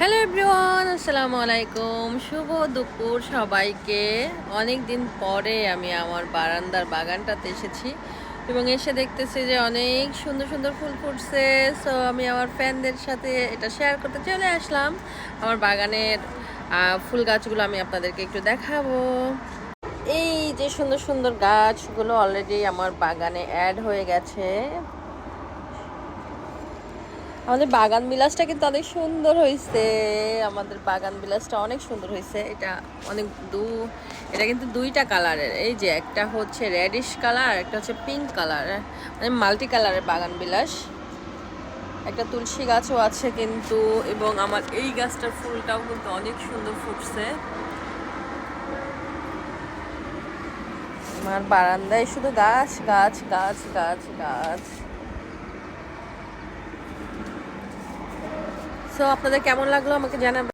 Hello everyone, আসসালামু আলাইকুম। শুভ দুপুর সবাইকে। অনেক দিন পরে আমি আমার বারান্দার বাগানটাতে এসেছি এবং এসে দেখতেছি যে অনেক সুন্দর সুন্দর ফুল ফুটছে। সো আমি আমার ফ্যানদের সাথে এটা শেয়ার করতে চলে আসলাম। আমার বাগানের ফুল গাছগুলো আমি আপনাদেরকে একটু দেখাবো। এই যে সুন্দর সুন্দর গাছগুলো অলরেডি আমার বাগানে অ্যাড হয়ে গেছে। আমাদের বাগান বিলাসটা কিন্তু অনেক সুন্দর হয়েছে। আমাদের বাগান বিলাসটা অনেক সুন্দর হয়েছে। এটা অনেক এটা কিন্তু দুইটা কালারের। এই যে একটা হচ্ছে রেডিশ কালার, একটা হচ্ছে পিঙ্ক কালার, মানে মাল্টি কালারের বাগান বিলাস। একটা তুলসী গাছও আছে কিন্তু, এবং আমার এই গাছটার ফুলটাও কিন্তু অনেক সুন্দর ফুটছে। আমার বারান্দায় শুধু গাছ গাছ গাছ গাছ গাছ। সো আপনাদের কেমন লাগলো আমাকে জানাবেন।